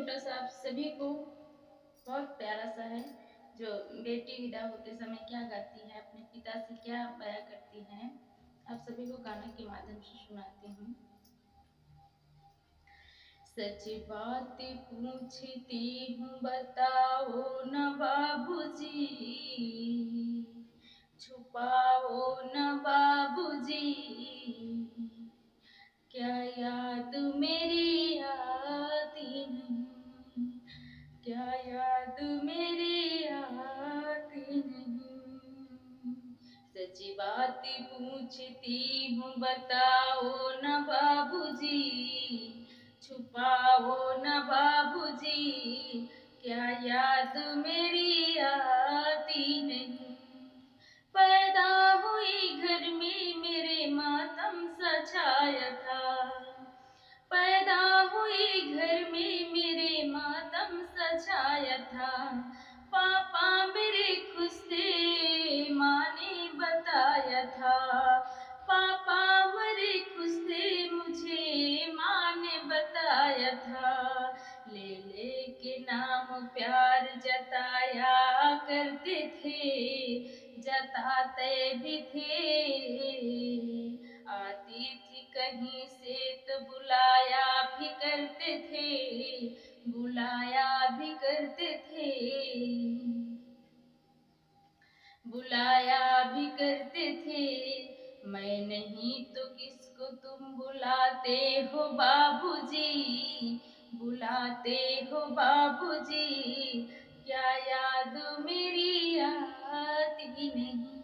छोटा सा आप सभी को बहुत प्यारा सा है, जो बेटी विदा होते समय क्या गाती है, अपने पिता से क्या बयां करती है, आप सभी को गाना के माध्यम से सुनाती हूँ। सच बात पूछती हूँ बताओ न बाबूजी, छुपाओ न बाबूजी, क्या याद मेरी आती नहीं, क्या याद मेरी आती नहीं। सच बात पूछती हूँ बताओ न बाबूजी, छुपाओ न बाबूजी, क्या याद मेरी आती नहीं। पैदा हुई घर में मेरे मातम सा छाया था, पैदा हुई घर में मेरे मातम सा छाया था। पापा मेरे खुश थे माँ ने बताया था, पापा मेरे खुश थे मुझे माँ ने बताया था। ले ले के नाम प्यार जताया करते थे, जताते भी थे। आती थी कहीं से तो बुलाया भी करते थे, बुलाया भी करते थे, बुलाया भी करते थे। मैं नहीं तो किसको तुम बुलाते हो बाबूजी, बुलाते हो बाबूजी, क्या याद मेरी आती नहीं,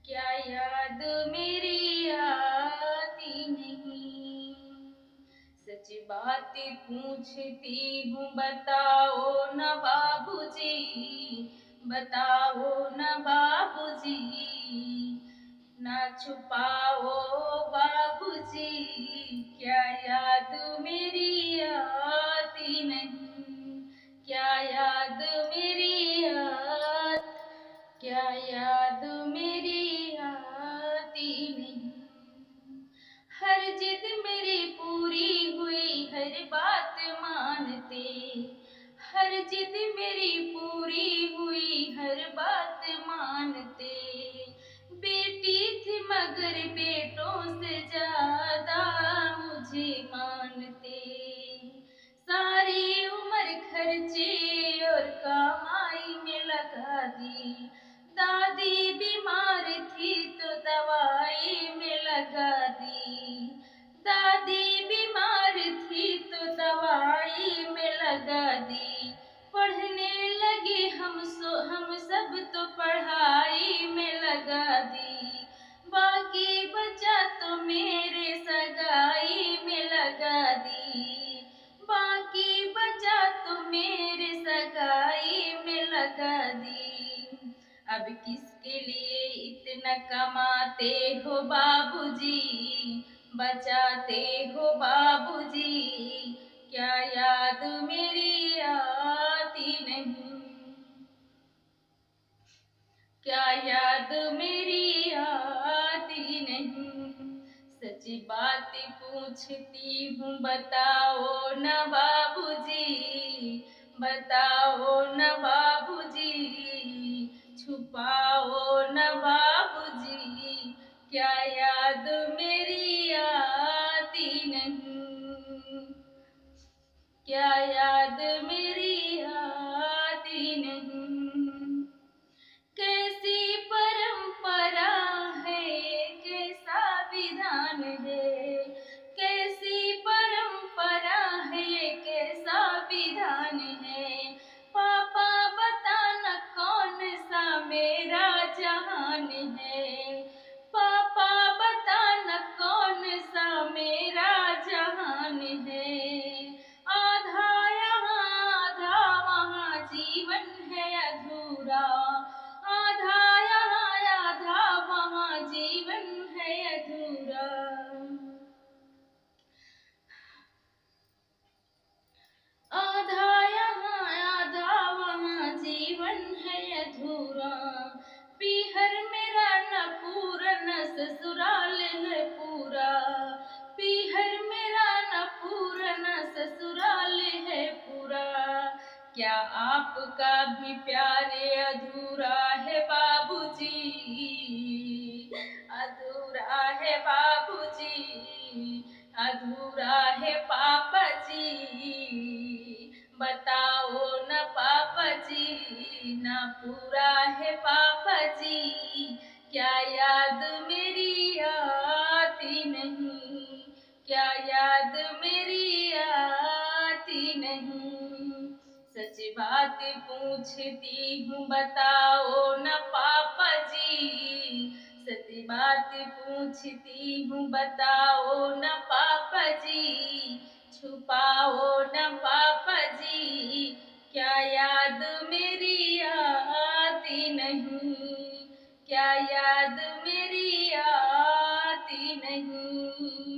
क्या याद मेरी आती नहीं। सच बात पूछती हूँ बताओ न बाबूजी, बताओ न बाबूजी, ना छुपाओ बाबूजी, क्या याद मेरी आती नहीं, क्या याद मेरी क्या याद मेरी आती नहीं। हर जिद मेरी पूरी हुई हर बात मानते, हर जिद मेरी पूरी हुई हर बात मानते। बेटी थी मगर बेटों से ज्यादा मुझे मानते। सारी उम्र खर्चे और कमाई में लगा दी, दादी बीमार थी तो दवाई में लगा दी, दादी बीमार थी तो दवाई में लगा दी। पढ़ने लगे हम सब तो पढ़ाई में लगा दी, बाकी बचा तो मेरे सगाई में लगा दी, बाकी बचा तो मेरे सगाई में लगा दी। अब किसके लिए इतना कमाते हो बाबूजी, बचाते हो बाबूजी, क्या याद मेरी आती नहीं, क्या याद मेरी आती नहीं। सच्ची बात पूछती हूँ बताओ न बाबूजी, बताओ न बाबूजी, छुपाओ न बाबूजी, क्या याद मेरी आती नहीं, क्या याद मेरी आती नहीं। कैसी परंपरा है, कैसा विधान है, कैसी परंपरा है, कैसा विधान है। पापा बताना कौन सा मेरा जहान है, पापा बताना कौन सा मेरा जहान है। आधा क्या आपका भी प्यार अधूरा है बाबूजी, अधूरा है बाबूजी, अधूरा है पापा जी, बताओ न पापा जी, ना पूरा है पापा जी, क्या याद मेरी आती नहीं, क्या याद मेरी आती नहीं। सच बात पूछती हूँ बताओ न पापा जी, सच बात पूछती हूँ बताओ न पापा जी, छुपाओ न पापा जी, क्या याद मेरी आती नहीं, क्या याद मेरी आती नहीं।